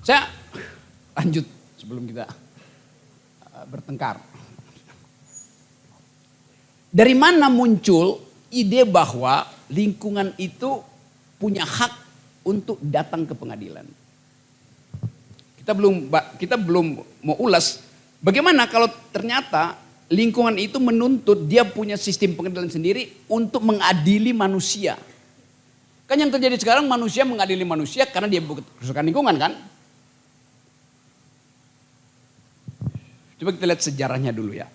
Saya lanjut sebelum kita bertengkar. Dari mana muncul ide bahwa lingkungan itu punya hak untuk datang ke pengadilan? Kita belum mau ulas bagaimana kalau ternyata lingkungan itu menuntut dia punya sistem pengadilan sendiri untuk mengadili manusia. Kan yang terjadi sekarang manusia mengadili manusia karena dia kerusakan lingkungan kan? Coba kita lihat sejarahnya dulu ya.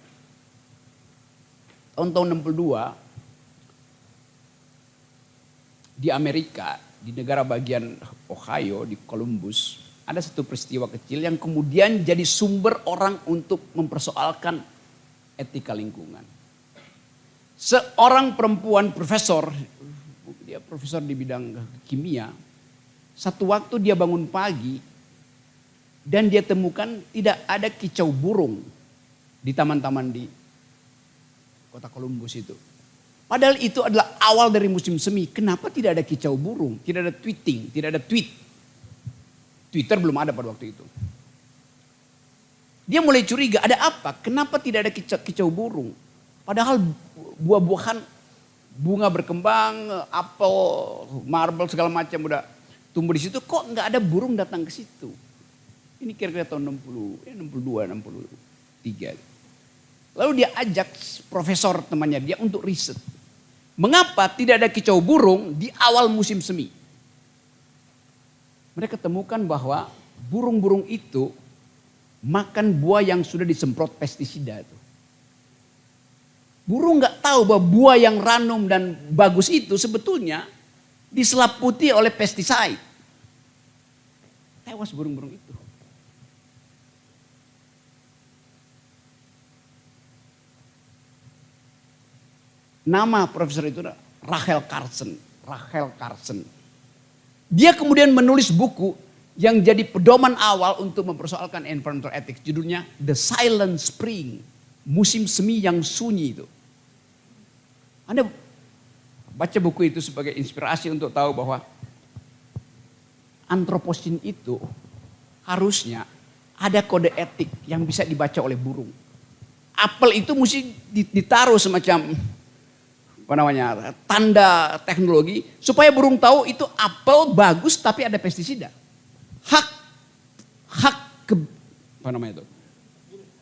Tahun-tahun 62 di Amerika, di negara bagian Ohio, di Columbus, ada satu peristiwa kecil yang kemudian jadi sumber orang untuk mempersoalkan etika lingkungan. Seorang perempuan profesor, dia profesor di bidang kimia, satu waktu dia bangun pagi dan dia temukan tidak ada kicau burung di taman-taman di kota Columbus itu. Padahal itu adalah awal dari musim semi. Kenapa tidak ada kicau burung, tidak ada tweeting, tidak ada tweet? Twitter belum ada pada waktu itu. Dia mulai curiga, ada apa? Kenapa tidak ada kicau burung? Padahal buah-buahan, bunga berkembang, apel, marble segala macam udah tumbuh di situ. Kok nggak ada burung datang ke situ? Ini kira-kira tahun 62, 63. Lalu dia ajak profesor temannya dia untuk riset. Mengapa tidak ada kicau burung di awal musim semi? Mereka temukan bahwa burung-burung itu makan buah yang sudah disemprot pestisida. Burung nggak tahu bahwa buah yang ranum dan bagus itu sebetulnya diselaputi oleh pestisida. Tewas burung-burung itu. Nama profesor itu Rachel Carson. Dia kemudian menulis buku yang jadi pedoman awal untuk mempersoalkan environmental ethics. Judulnya The Silent Spring, musim semi yang sunyi itu. Anda baca buku itu sebagai inspirasi untuk tahu bahwa antroposin itu harusnya ada kode etik yang bisa dibaca oleh burung. Apel itu mesti ditaruh semacam tanda teknologi supaya burung tahu itu apel bagus tapi ada pestisida.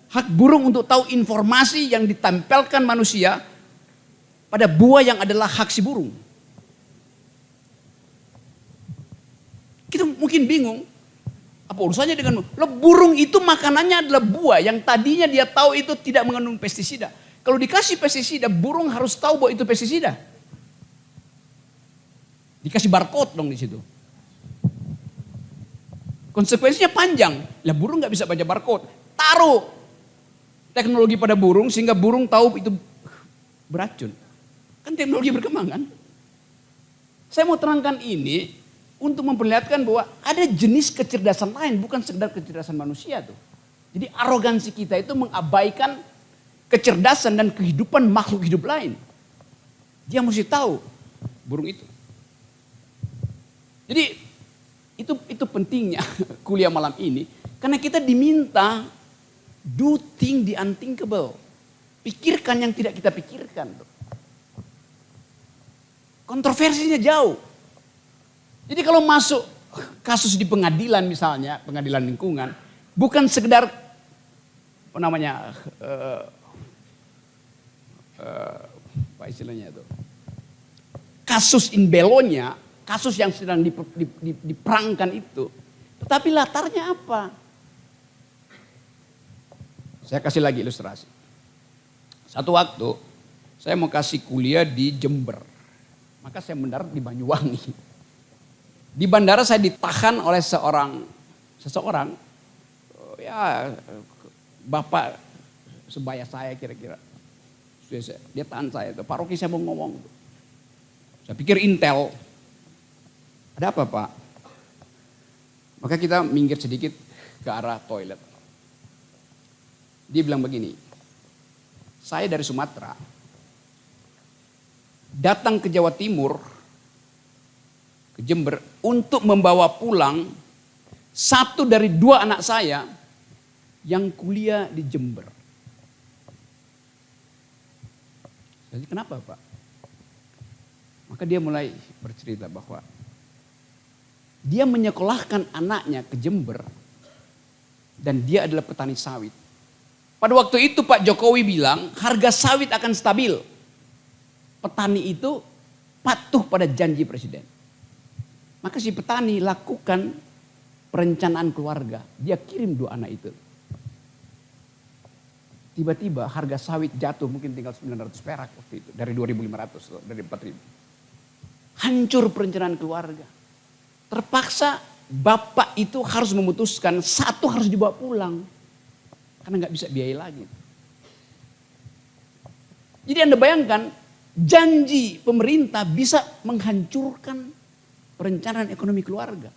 Hak burung untuk tahu informasi yang ditempelkan manusia pada buah yang adalah hak si burung. Kita mungkin bingung, apa urusannya dengan burung itu makanannya adalah buah yang tadinya dia tahu itu tidak mengandung pestisida. Kalau dikasih pestisida, burung harus tahu bahwa itu pestisida. Dikasih barcode dong di situ. Konsekuensinya panjang. Lah burung nggak bisa baca barcode. Taruh teknologi pada burung sehingga burung tahu itu beracun. Kan teknologi berkembang kan? Saya mau terangkan ini untuk memperlihatkan bahwa ada jenis kecerdasan lain, bukan sekedar kecerdasan manusia tuh. Jadi arogansi kita itu mengabaikan kecerdasan dan kehidupan makhluk hidup lain. Dia mesti tahu burung itu. Jadi itu pentingnya kuliah malam ini. Karena kita diminta do think the unthinkable. Pikirkan yang tidak kita pikirkan. Kontroversinya jauh. Jadi kalau masuk kasus di pengadilan misalnya, pengadilan lingkungan. Bukan sekedar apa istilahnya itu, kasus in bellonya, kasus yang sedang diperangkan itu, tetapi latarnya apa? Saya kasih lagi ilustrasi. Satu waktu saya mau kasih kuliah di Jember, maka saya mendarat di Banyuwangi. Di bandara saya ditahan oleh seseorang, ya bapak sebaya saya kira-kira. Dia tahan saya, Pak Rocky saya mau ngomong. Saya pikir intel. Ada apa Pak? Maka kita minggir sedikit ke arah toilet. Dia bilang begini, saya dari Sumatera, datang ke Jawa Timur, ke Jember, untuk membawa pulang Satu dari dua anak saya yang kuliah di Jember. Jadi kenapa Pak? Maka dia mulai bercerita bahwa dia menyekolahkan anaknya ke Jember dan dia adalah petani sawit. Pada waktu itu Pak Jokowi bilang harga sawit akan stabil. Petani itu patuh pada janji presiden. Maka si petani lakukan perencanaan keluarga. Dia kirim dua anak itu. Tiba-tiba harga sawit jatuh mungkin tinggal 900 perak waktu itu. Dari 2.500, dari 4.000. Hancur perencanaan keluarga. Terpaksa bapak itu harus memutuskan satu harus dibawa pulang. Karena gak bisa biaya lagi. Jadi Anda bayangkan janji pemerintah bisa menghancurkan perencanaan ekonomi keluarga.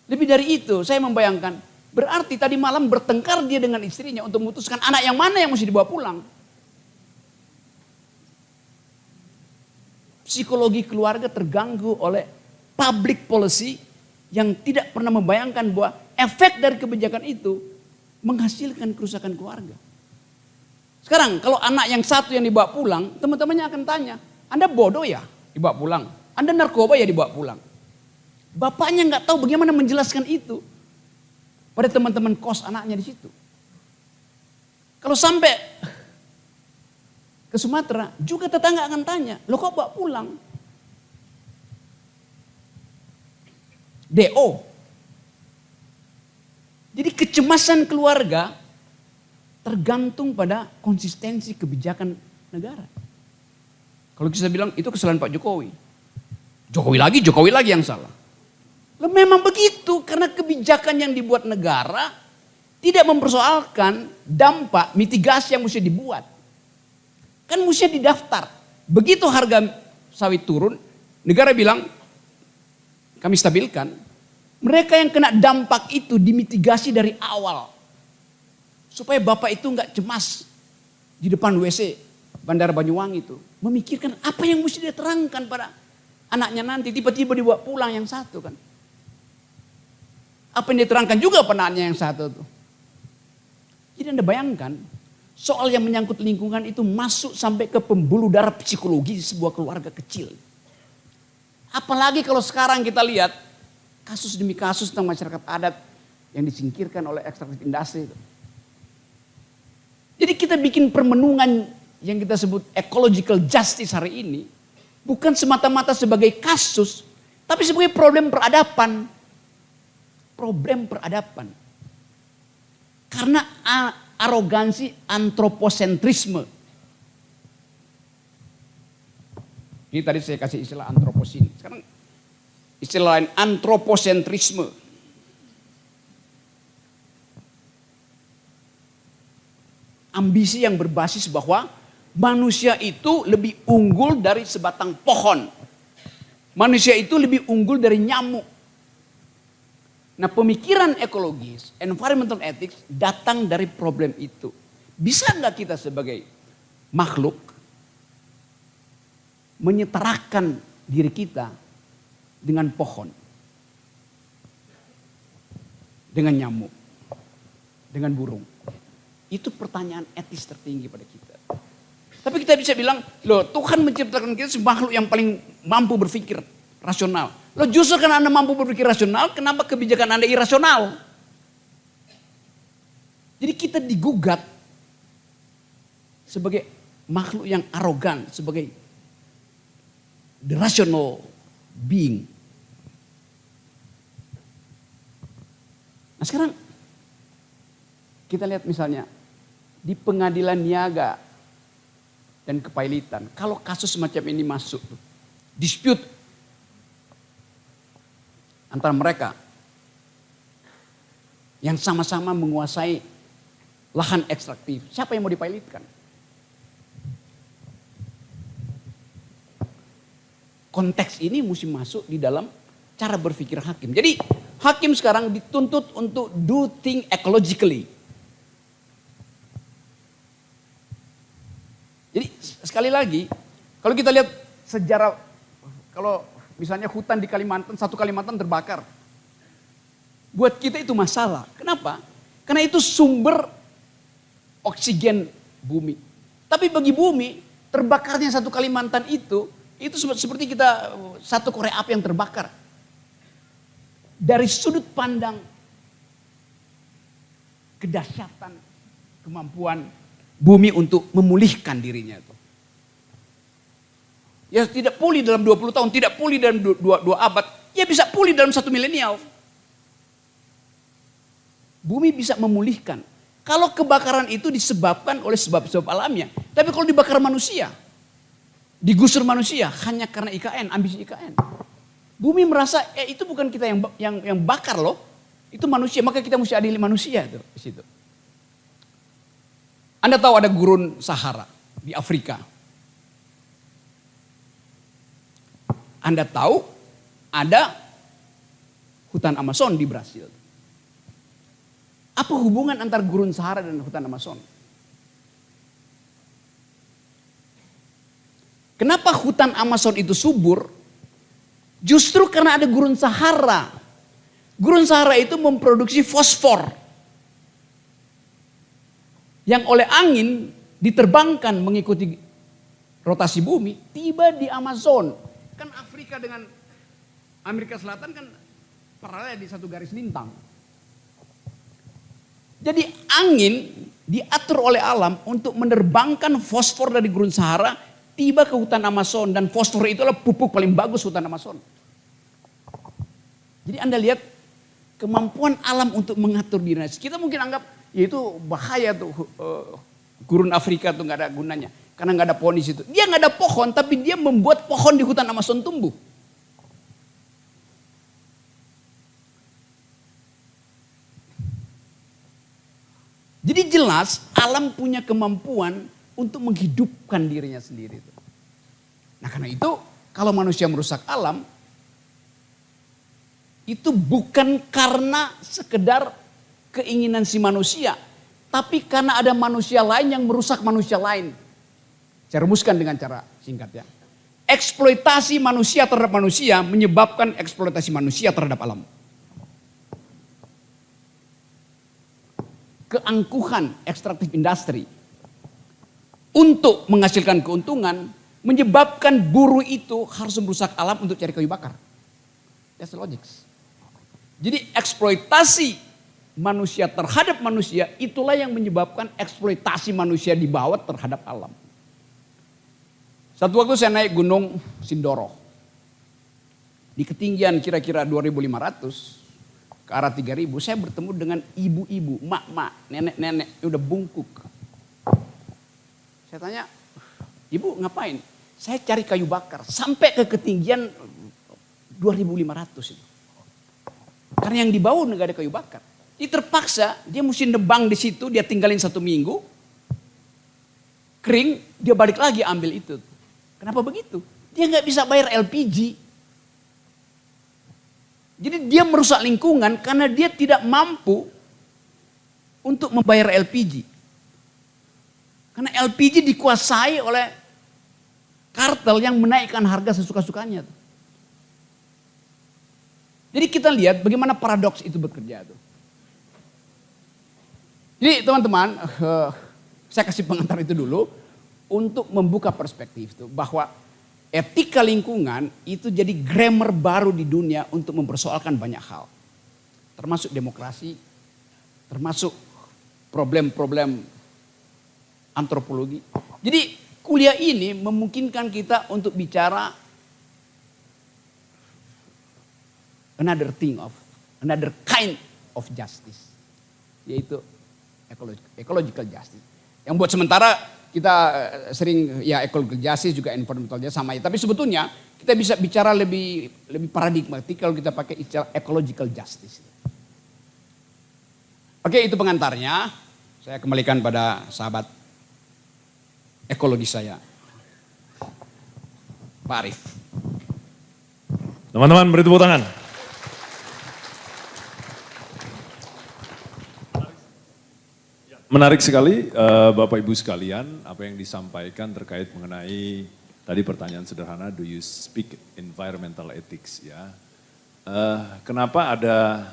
Lebih dari itu saya membayangkan berarti tadi malam bertengkar dia dengan istrinya untuk memutuskan anak yang mana yang mesti dibawa pulang. Psikologi keluarga terganggu oleh public policy yang tidak pernah membayangkan bahwa efek dari kebijakan itu menghasilkan kerusakan keluarga. Sekarang kalau anak yang satu yang dibawa pulang, teman-temannya akan tanya, Anda bodoh ya dibawa pulang? Anda narkoba ya dibawa pulang? Bapaknya nggak tahu bagaimana menjelaskan itu pada teman-teman kos anaknya di situ. Kalau sampai ke Sumatera, juga tetangga akan tanya, lo kok bawa pulang? DO. Jadi kecemasan keluarga tergantung pada konsistensi kebijakan negara. Kalau kita bilang itu kesalahan Pak Jokowi. Jokowi lagi yang salah. Memang begitu karena kebijakan yang dibuat negara tidak mempersoalkan dampak mitigasi yang mesti dibuat. Kan mesti didaftar. Begitu harga sawit turun, negara bilang kami stabilkan. Mereka yang kena dampak itu dimitigasi dari awal. Supaya bapak itu nggak cemas di depan WC Bandara Banyuwangi itu. Memikirkan apa yang mesti dia terangkan pada anaknya nanti. Tiba-tiba dibawa pulang yang satu kan. Apa yang diterangkan juga pada anaknya yang satu tuh. Jadi Anda bayangkan soal yang menyangkut lingkungan itu masuk sampai ke pembuluh darah psikologi sebuah keluarga kecil. Apalagi kalau sekarang kita lihat kasus demi kasus tentang masyarakat adat yang disingkirkan oleh ekstraktif industri itu. Jadi kita bikin permenungan yang kita sebut ecological justice hari ini bukan semata-mata sebagai kasus, tapi sebagai problem peradaban. Problem peradaban. Karena arogansi antroposentrisme. Ini tadi saya kasih istilah antroposin. Sekarang istilah lain antroposentrisme. Ambisi yang berbasis bahwa manusia itu lebih unggul dari sebatang pohon. Manusia itu lebih unggul dari nyamuk. Nah, pemikiran ekologis, environmental ethics datang dari problem itu. Bisa nggak kita sebagai makhluk menyetarakan diri kita dengan pohon, dengan nyamuk, dengan burung? Itu pertanyaan etis tertinggi pada kita. Tapi kita bisa bilang, loh Tuhan menciptakan kita sebagai makhluk yang paling mampu berpikir rasional. Loh justru karena Anda mampu berpikir rasional, kenapa kebijakan Anda irasional? Jadi kita digugat sebagai makhluk yang arogan, sebagai the rational being. Nah sekarang kita lihat misalnya di pengadilan niaga dan kepailitan, kalau kasus semacam ini masuk, dispute antara mereka yang sama-sama menguasai lahan ekstraktif, siapa yang mau dipailitkan? Konteks ini mesti masuk di dalam cara berpikir hakim. Jadi hakim sekarang dituntut untuk do thing ecologically. Jadi sekali lagi, kalau kita lihat sejarah, kalau misalnya hutan di Kalimantan, satu Kalimantan terbakar. Buat kita itu masalah. Kenapa? Karena itu sumber oksigen bumi. Tapi bagi bumi, terbakarnya satu Kalimantan itu seperti kita satu korek api yang terbakar. Dari sudut pandang kedahsyatan, kemampuan bumi untuk memulihkan dirinya itu. Ya tidak pulih dalam 20 tahun, tidak pulih dalam 2 abad, ya bisa pulih dalam 1 milenial. Bumi bisa memulihkan. Kalau kebakaran itu disebabkan oleh sebab-sebab alamnya. Tapi kalau dibakar manusia, digusur manusia hanya karena IKN, ambisi IKN. Bumi merasa itu bukan kita yang bakar loh, itu manusia, maka kita mesti adili manusia tuh di situ. Anda tahu ada gurun Sahara di Afrika. Anda tahu ada hutan Amazon di Brasil. Apa hubungan antara gurun Sahara dan hutan Amazon? Kenapa hutan Amazon itu subur? Justru karena ada gurun Sahara. Gurun Sahara itu memproduksi fosfor. Yang oleh angin diterbangkan mengikuti rotasi bumi, tiba di Amazon. Kan Afrika dengan Amerika Selatan kan paralel di satu garis lintang. Jadi angin diatur oleh alam untuk menerbangkan fosfor dari gurun Sahara tiba ke hutan Amazon, dan fosfor itu adalah pupuk paling bagus hutan Amazon. Jadi Anda lihat kemampuan alam untuk mengatur dirinya. Kita mungkin anggap ya itu bahaya tuh, gurun Afrika tuh nggak ada gunanya karena nggak ada pohon di situ. Dia nggak ada pohon, tapi dia membuat pohon di hutan Amazon tumbuh. Jadi jelas alam punya kemampuan untuk menghidupkan dirinya sendiri. Nah karena itu kalau manusia merusak alam, itu bukan karena sekedar keinginan si manusia, tapi karena ada manusia lain yang merusak manusia lain. Saya rumuskan dengan cara singkat ya. Eksploitasi manusia terhadap manusia menyebabkan eksploitasi manusia terhadap alam. Keangkuhan ekstraktif industri untuk menghasilkan keuntungan menyebabkan buruh itu harus merusak alam untuk cari kayu bakar. That's the logic. Jadi eksploitasi manusia terhadap manusia itulah yang menyebabkan eksploitasi manusia di bawah terhadap alam. Satu waktu saya naik gunung Sindoro. Di ketinggian kira-kira 2.500 ke arah 3.000, saya bertemu dengan ibu-ibu, mak-mak, nenek-nenek yang udah bungkuk. Saya tanya, ibu ngapain? Saya cari kayu bakar sampai ke ketinggian 2.500 itu. Karena yang di bawah nggak ada kayu bakar. Jadi terpaksa dia mesti nebang di situ, dia tinggalin 1 minggu, kering, dia balik lagi ambil itu. Kenapa begitu? Dia nggak bisa bayar LPG. Jadi dia merusak lingkungan karena dia tidak mampu untuk membayar LPG. Karena LPG dikuasai oleh kartel yang menaikkan harga sesuka-sukanya. Jadi kita lihat bagaimana paradoks itu bekerja. Jadi teman-teman, saya kasih pengantar itu dulu untuk membuka perspektif itu bahwa etika lingkungan itu jadi grammar baru di dunia untuk mempersoalkan banyak hal. Termasuk demokrasi, termasuk problem-problem antropologi. Jadi kuliah ini memungkinkan kita untuk bicara another kind of justice. Yaitu ecological justice. Yang buat sementara kita sering ya ecological justice juga environmental justice sama ya. Tapi sebetulnya kita bisa bicara lebih paradigmatik kalau kita pakai istilah ecological justice. Oke, itu pengantarnya. Saya kembalikan pada sahabat ekologi saya, Pak Arief. Teman-teman beri tepuk tangan. Menarik sekali Bapak Ibu sekalian apa yang disampaikan terkait mengenai tadi pertanyaan sederhana, do you speak environmental ethics ya. Kenapa ada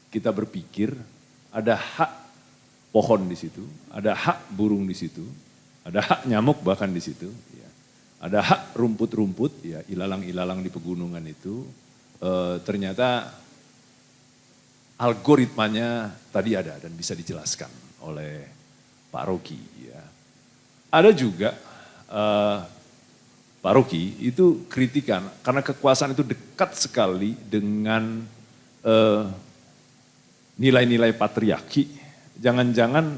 kita berpikir ada hak pohon di situ, ada hak burung di situ, ada hak nyamuk bahkan di situ, ya. Ada hak rumput-rumput, ya ilalang-ilalang di pegunungan itu, ternyata algoritmanya tadi ada dan bisa dijelaskan oleh Pak Rocky. Ya. Ada juga Pak Rocky itu kritikan karena kekuasaan itu dekat sekali dengan nilai-nilai patriarki. Jangan-jangan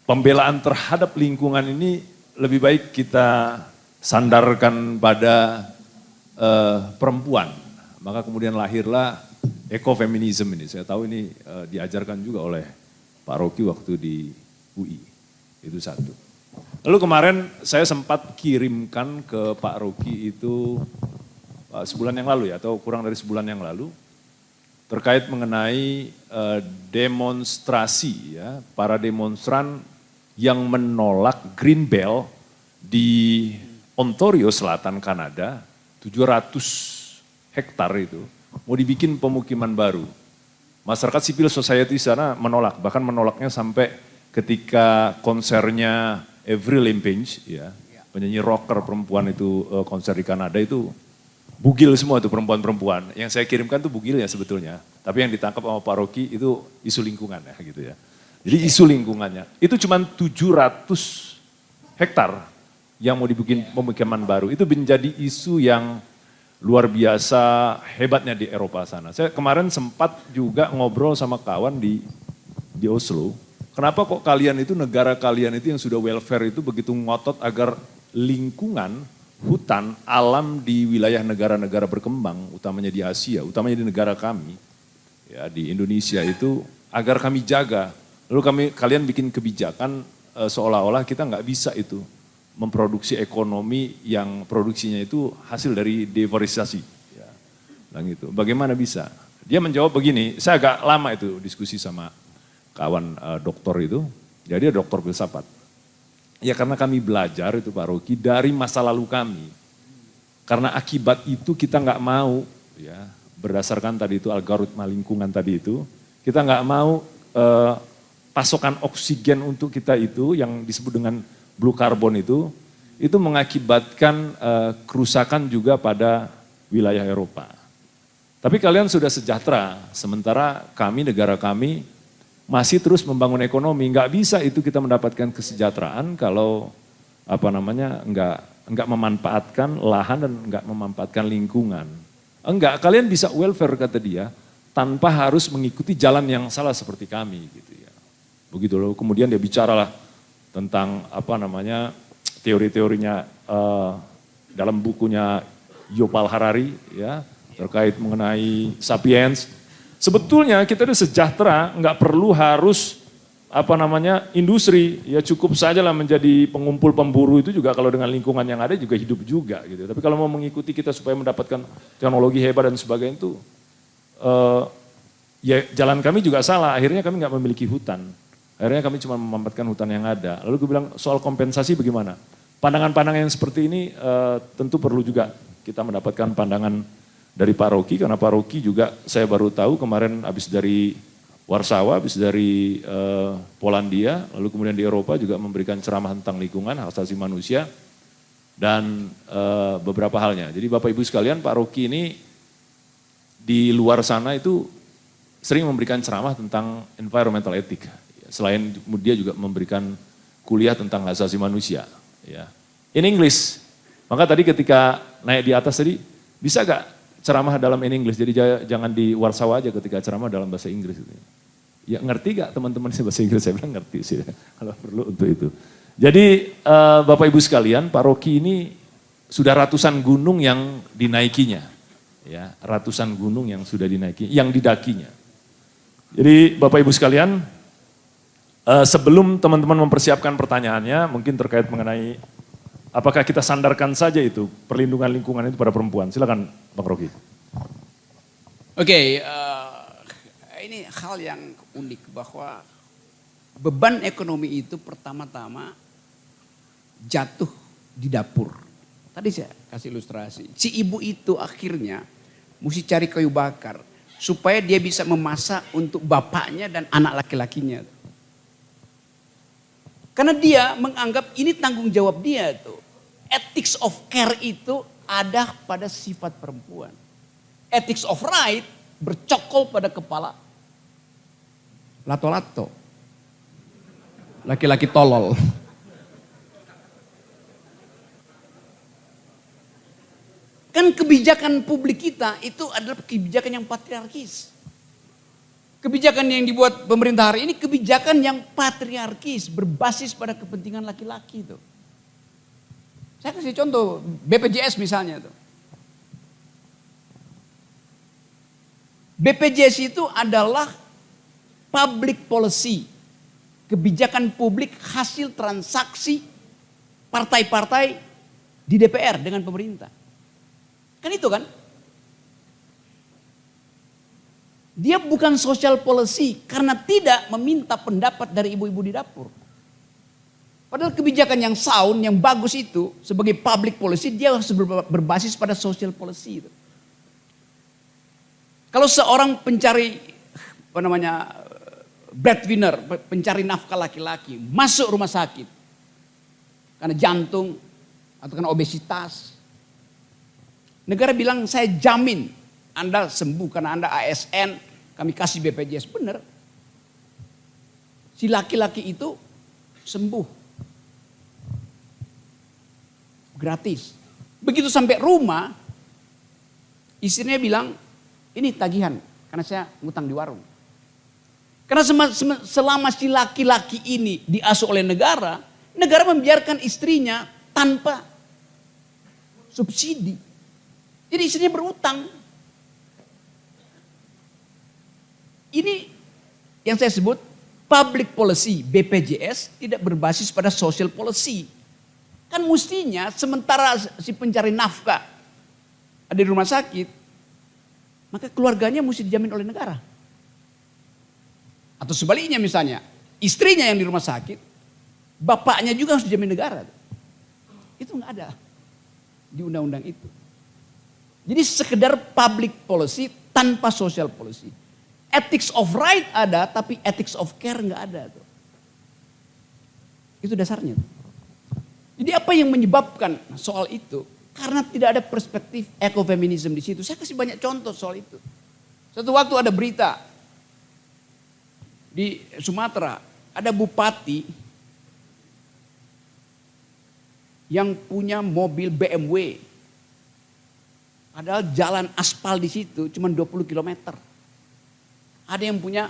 pembelaan terhadap lingkungan ini lebih baik kita sandarkan pada perempuan. Maka kemudian lahirlah ekofeminisme ini. Saya tahu ini diajarkan juga oleh Pak Rocky waktu di UI. Itu satu. Lalu kemarin saya sempat kirimkan ke Pak Rocky itu sebulan yang lalu ya, atau kurang dari sebulan yang lalu, terkait mengenai demonstrasi ya, para demonstran yang menolak Green Belt di Ontario Selatan, Kanada, 700 hektar itu, mau dibikin pemukiman baru. Masyarakat sipil society di sana menolak, bahkan menolaknya sampai ketika konsernya Avril Lavigne, ya, penyanyi rocker perempuan itu konser di Kanada itu, bugil semua itu perempuan-perempuan. Yang saya kirimkan tuh bugilnya sebetulnya, tapi yang ditangkap sama Pak Rocky itu isu lingkungan ya gitu ya. Jadi isu lingkungannya, itu cuma 700 hektar yang mau dibikin pemukiman baru. Itu menjadi isu yang luar biasa hebatnya di Eropa sana. Saya kemarin sempat juga ngobrol sama kawan di Oslo. Kenapa kok kalian itu, negara kalian itu yang sudah welfare itu begitu ngotot agar lingkungan, hutan, alam di wilayah negara-negara berkembang, utamanya di Asia, utamanya di negara kami, ya di Indonesia itu, agar kami jaga. Lalu kalian bikin kebijakan seolah-olah kita nggak bisa itu memproduksi ekonomi yang produksinya itu hasil dari deforestasi. Ya, gitu. Bagaimana bisa? Dia menjawab begini, saya agak lama itu diskusi sama kawan dokter itu, jadi dia dokter filsafat. Ya karena kami belajar itu Pak Rocky dari masa lalu kami. Karena akibat itu kita nggak mau, ya berdasarkan tadi itu algoritma lingkungan tadi itu, kita nggak mau pasokan oksigen untuk kita itu yang disebut dengan blue carbon itu mengakibatkan kerusakan juga pada wilayah Eropa. Tapi kalian sudah sejahtera, sementara kami, negara kami masih terus membangun ekonomi. Nggak bisa itu kita mendapatkan kesejahteraan kalau nggak memanfaatkan lahan dan nggak memanfaatkan lingkungan. Enggak, kalian bisa welfare kata dia tanpa harus mengikuti jalan yang salah seperti kami gitu ya. Begitu loh. Kemudian dia bicaralah tentang teori-teorinya dalam bukunya Yuval Harari ya terkait mengenai sapiens. Sebetulnya kita udah sejahtera, nggak perlu harus industri, ya cukup saja lah menjadi pengumpul pemburu itu juga kalau dengan lingkungan yang ada juga hidup juga gitu. Tapi kalau mau mengikuti kita supaya mendapatkan teknologi hebat dan sebagainya itu, ya jalan kami juga salah. Akhirnya kami nggak memiliki hutan. Akhirnya kami cuma memanfaatkan hutan yang ada. Lalu gue bilang soal kompensasi bagaimana? Pandangan-pandangan yang seperti ini tentu perlu juga kita mendapatkan pandangan dari Pak Rocky, karena Pak Rocky juga saya baru tahu kemarin habis dari Warsawa, habis dari Polandia, lalu kemudian di Eropa juga memberikan ceramah tentang lingkungan, hak asasi manusia, dan beberapa halnya. Jadi Bapak Ibu sekalian, Pak Rocky ini di luar sana itu sering memberikan ceramah tentang environmental ethics. Selain dia juga memberikan kuliah tentang hak asasi manusia. Ya. In English, maka tadi ketika naik di atas tadi, bisa gak ceramah dalam in English? Jadi jangan di Warsawa aja ketika ceramah dalam bahasa Inggris. Ya ngerti gak teman-teman bahasa Inggris? Saya bilang ngerti sih, kalau perlu untuk itu. Jadi Bapak Ibu sekalian, Pak Rocky ini sudah ratusan gunung yang dinaikinya. Ya, ratusan gunung yang sudah dinaiki, yang didakinya. Jadi Bapak Ibu sekalian, sebelum teman-teman mempersiapkan pertanyaannya, mungkin terkait mengenai apakah kita sandarkan saja itu perlindungan lingkungan itu pada perempuan. Silakan Pak Rocky. Oke, ini hal yang unik bahwa beban ekonomi itu pertama-tama jatuh di dapur. Tadi saya kasih ilustrasi. Si ibu itu akhirnya mesti cari kayu bakar. supaya dia bisa memasak untuk bapaknya dan anak laki-lakinya. Karena dia menganggap ini tanggung jawab dia tuh. Ethics of care itu ada pada sifat perempuan. Ethics of right bercokol pada kepala lato-lato. Laki-laki tolol. Kan kebijakan publik kita itu adalah kebijakan yang patriarkis. Kebijakan yang dibuat pemerintah hari ini kebijakan yang patriarkis, berbasis pada kepentingan laki-laki itu. Saya kasih contoh BPJS misalnya tuh. BPJS itu adalah public policy, kebijakan publik hasil transaksi partai-partai di DPR dengan pemerintah. Kan itu kan? Dia bukan social policy karena tidak meminta pendapat dari ibu-ibu di dapur. Padahal kebijakan yang sound, yang bagus itu sebagai public policy dia harus berbasis pada social policy itu. Kalau seorang pencari breadwinner, pencari nafkah laki-laki masuk rumah sakit karena jantung atau karena obesitas, negara bilang saya jamin Anda sembuh karena Anda ASN, kami kasih BPJS. Benar. Si laki-laki itu sembuh. Gratis. Begitu sampai rumah, istrinya bilang, ini tagihan karena saya ngutang di warung. Karena selama si laki-laki ini diasuh oleh negara, negara membiarkan istrinya tanpa subsidi. Jadi istrinya berutang. Ini yang saya sebut public policy, BPJS tidak berbasis pada social policy. Kan mestinya sementara si pencari nafkah ada di rumah sakit, maka keluarganya mesti dijamin oleh negara. Atau sebaliknya misalnya, istrinya yang di rumah sakit, bapaknya juga harus dijamin negara. Itu nggak ada di undang-undang itu. Jadi sekedar public policy tanpa social policy. Ethics of right ada, tapi ethics of care nggak ada. Itu dasarnya. Jadi apa yang menyebabkan soal itu? Karena tidak ada perspektif ekofeminisme di situ. Saya kasih banyak contoh soal itu. Suatu waktu ada berita di Sumatera, ada bupati yang punya mobil BMW. Padahal jalan aspal di situ cuma 20 km. Ada yang punya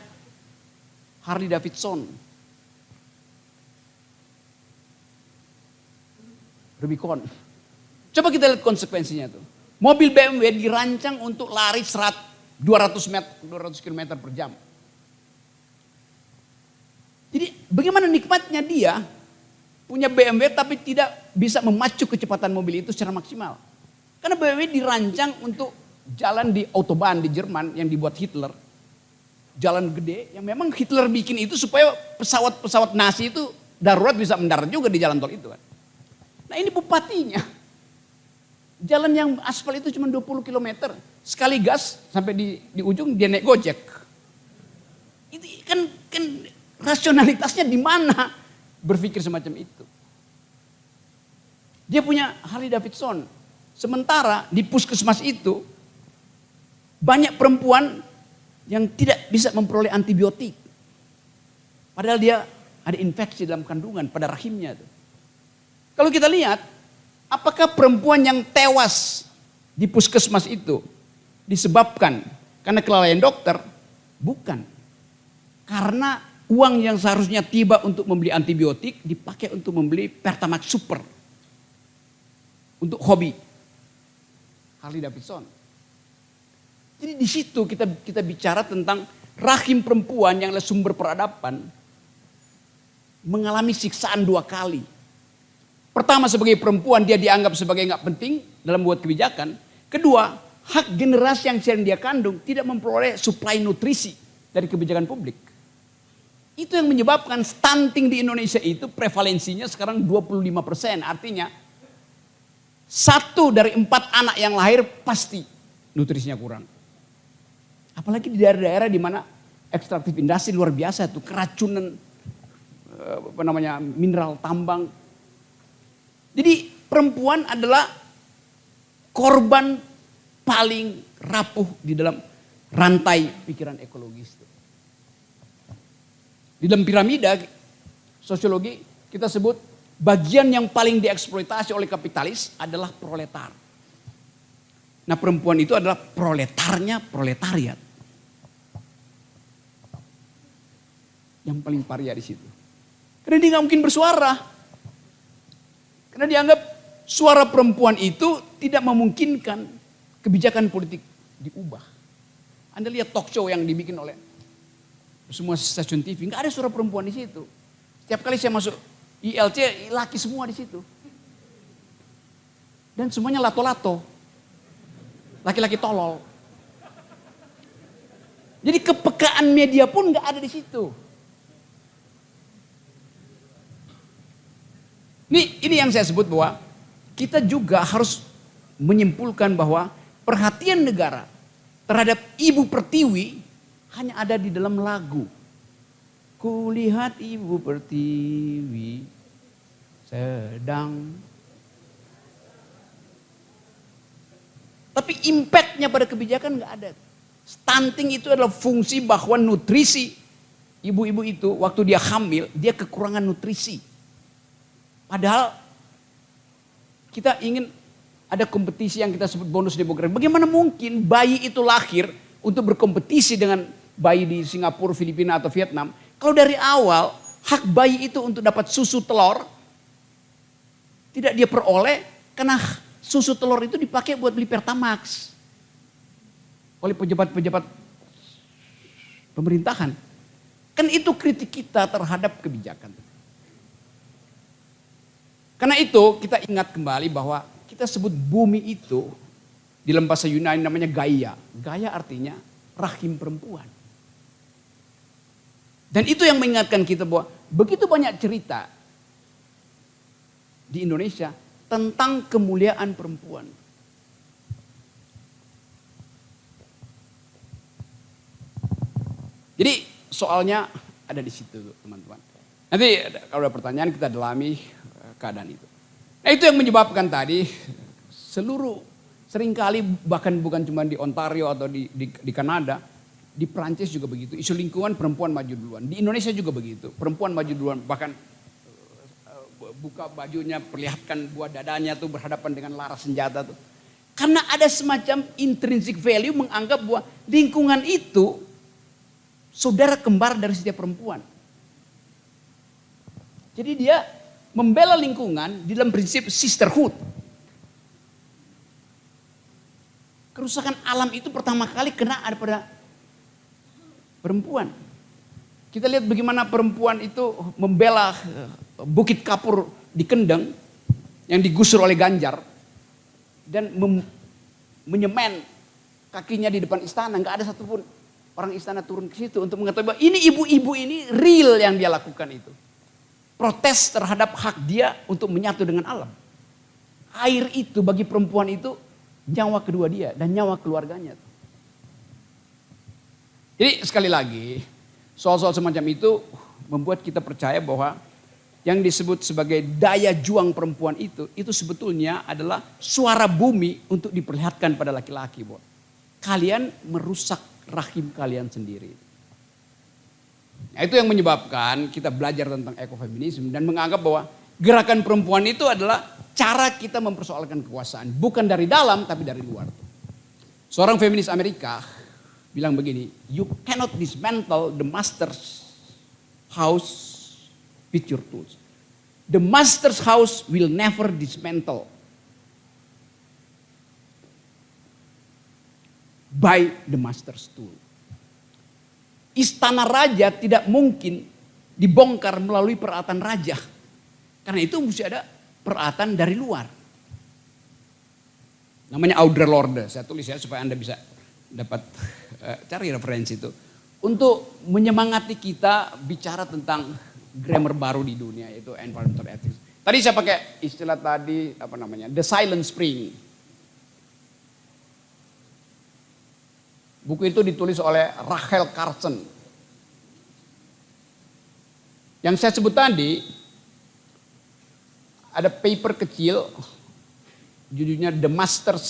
Harley Davidson, Rubicon. Coba kita lihat konsekuensinya tuh. Mobil BMW dirancang untuk lari 200 km per jam. Jadi bagaimana nikmatnya dia punya BMW tapi tidak bisa memacu kecepatan mobil itu secara maksimal. Karena BMW dirancang untuk jalan di Autobahn di Jerman yang dibuat Hitler. Jalan gede yang memang Hitler bikin itu supaya pesawat-pesawat Nazi itu darurat bisa mendarat juga di jalan tol itu kan. Nah ini bupatinya. Jalan yang aspal itu cuma 20 km. Sekali gas sampai di ujung dia naik Gojek. Itu kan rasionalitasnya di mana berpikir semacam itu. Dia punya Harley Davidson. Sementara di puskesmas itu banyak perempuan yang tidak bisa memperoleh antibiotik. Padahal dia ada infeksi dalam kandungan pada rahimnya. Kalau kita lihat, apakah perempuan yang tewas di puskesmas itu disebabkan karena kelalaian dokter? Bukan. Karena uang yang seharusnya tiba untuk membeli antibiotik dipakai untuk membeli Pertamax Super. Untuk hobi. Harley Davidson. Jadi di situ kita bicara tentang rahim perempuan yang adalah sumber peradaban mengalami siksaan 2 kali. Pertama sebagai perempuan dia dianggap sebagai nggak penting dalam buat kebijakan. Kedua, hak generasi yang sedang dia kandung tidak memperoleh suplai nutrisi dari kebijakan publik. Itu yang menyebabkan stunting di Indonesia itu prevalensinya sekarang 25%. Artinya 1 dari 4 anak yang lahir pasti nutrisinya kurang. Apalagi di daerah-daerah di mana ekstraktif industri luar biasa tuh, keracunan mineral tambang. Jadi perempuan adalah korban paling rapuh di dalam rantai pikiran ekologis. Di dalam piramida sosiologi kita sebut bagian yang paling dieksploitasi oleh kapitalis adalah proletar. Nah, perempuan itu adalah proletarnya proletariat. Yang paling paria di situ. Karena dia nggak mungkin bersuara. Karena dianggap suara perempuan itu tidak memungkinkan kebijakan politik diubah. Anda lihat talk show yang dibikin oleh semua stasiun TV, nggak ada suara perempuan di situ. Setiap kali saya masuk ILC, laki semua di situ. Dan semuanya lato-lato. Laki-laki tolol. Jadi kepekaan media pun nggak ada di situ. Ini yang saya sebut bahwa kita juga harus menyimpulkan bahwa perhatian negara terhadap Ibu Pertiwi hanya ada di dalam lagu. Kulihat Ibu Pertiwi sedang. Tapi impactnya pada kebijakan nggak ada. Stunting itu adalah fungsi bahwa nutrisi ibu-ibu itu waktu dia hamil dia kekurangan nutrisi. Padahal kita ingin ada kompetisi yang kita sebut bonus demografi. Bagaimana mungkin bayi itu lahir untuk berkompetisi dengan bayi di Singapura, Filipina atau Vietnam. Kalau dari awal hak bayi itu untuk dapat susu telur tidak dia peroleh karena susu telur itu dipakai buat beli Pertamax oleh pejabat-pejabat pemerintahan. Kan itu kritik kita terhadap kebijakan. Karena itu kita ingat kembali bahwa kita sebut bumi itu di dalam bahasa Yunani namanya Gaia. Gaia artinya rahim perempuan. Dan itu yang mengingatkan kita bahwa begitu banyak cerita di Indonesia tentang kemuliaan perempuan. Jadi soalnya ada di situ teman-teman. Nanti kalau ada pertanyaan kita dalami keadaan itu. Nah itu yang menyebabkan tadi seringkali bahkan bukan cuma di Ontario atau di Kanada, di Prancis juga begitu. Isu lingkungan perempuan maju duluan. Di Indonesia juga begitu. Perempuan maju duluan bahkan buka bajunya, perlihatkan buah dadanya tuh berhadapan dengan laras senjata tuh. Karena ada semacam intrinsic value menganggap bahwa lingkungan itu saudara kembar dari setiap perempuan. Jadi dia membela lingkungan di dalam prinsip sisterhood. Kerusakan alam itu pertama kali kena ada pada perempuan. Kita lihat bagaimana perempuan itu membela Bukit Kapur di Kendeng yang digusur oleh Ganjar dan menyemen kakinya di depan istana. Nggak ada satupun orang istana turun ke situ untuk mengetahui bahwa ini ibu-ibu ini real yang dia lakukan itu. Protes terhadap hak dia untuk menyatu dengan alam. Air itu bagi perempuan itu nyawa kedua dia dan nyawa keluarganya. Jadi sekali lagi soal-soal semacam itu membuat kita percaya bahwa yang disebut sebagai daya juang perempuan itu sebetulnya adalah suara bumi untuk diperlihatkan pada laki-laki. Bahwa kalian merusak rahim kalian sendiri. Nah, itu yang menyebabkan kita belajar tentang ekofeminisme dan menganggap bahwa gerakan perempuan itu adalah cara kita mempersoalkan kekuasaan. Bukan dari dalam tapi dari luar. Seorang feminis Amerika bilang begini, you cannot dismantle the master's house with your tools. The master's house will never dismantle by the master's tool. Istana raja tidak mungkin dibongkar melalui peralatan raja. Karena itu mesti ada peralatan dari luar. Namanya Audre Lorde. Saya tulis ya supaya Anda bisa dapat cari referensi itu. Untuk menyemangati kita bicara tentang grammar baru di dunia yaitu environmental ethics. Tadi saya pakai istilah tadi the silent spring. Buku itu ditulis oleh Rachel Carson. Yang saya sebut tadi, ada paper kecil, judulnya The Master's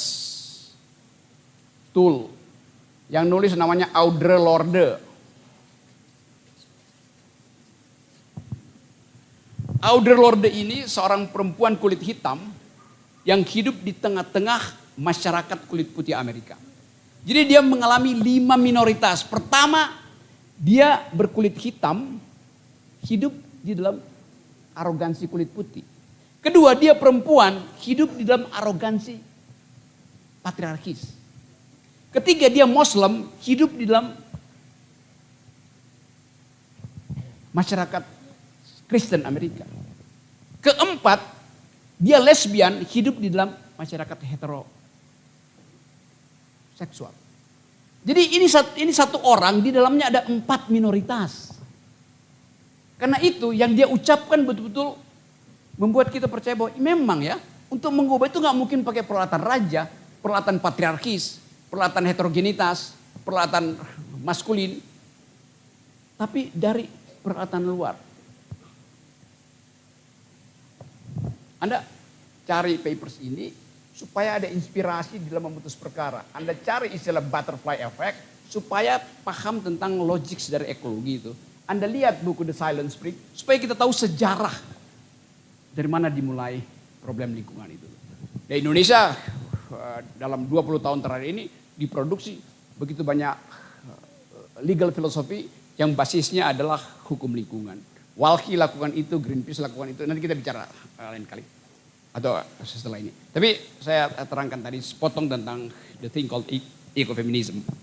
Tool. Yang nulis namanya Audre Lorde. Audre Lorde ini seorang perempuan kulit hitam yang hidup di tengah-tengah masyarakat kulit putih Amerika. Jadi dia mengalami 5 minoritas. Pertama, dia berkulit hitam, hidup di dalam arogansi kulit putih. Kedua, dia perempuan, hidup di dalam arogansi patriarkis. Ketiga, dia Muslim, hidup di dalam masyarakat Kristen Amerika. Keempat, dia lesbian, hidup di dalam masyarakat heteroseksual. Jadi ini satu orang, di dalamnya ada 4 minoritas. Karena itu yang dia ucapkan betul-betul membuat kita percaya bahwa memang ya, untuk mengubah itu gak mungkin pakai peralatan raja, peralatan patriarkis, peralatan heterogenitas, peralatan maskulin. Tapi dari peralatan luar. Anda cari papers ini supaya ada inspirasi dalam memutus perkara. Anda cari istilah butterfly effect supaya paham tentang logik dari ekologi itu. Anda lihat buku The Silent Spring supaya kita tahu sejarah dari mana dimulai problem lingkungan itu. Di Indonesia dalam 20 tahun terakhir ini diproduksi begitu banyak legal philosophy yang basisnya adalah hukum lingkungan. Walhi lakukan itu, Greenpeace lakukan itu. Nanti kita bicara lain kali. Atau setelah ini. Tapi saya terangkan tadi sepotong tentang the thing called ecofeminism.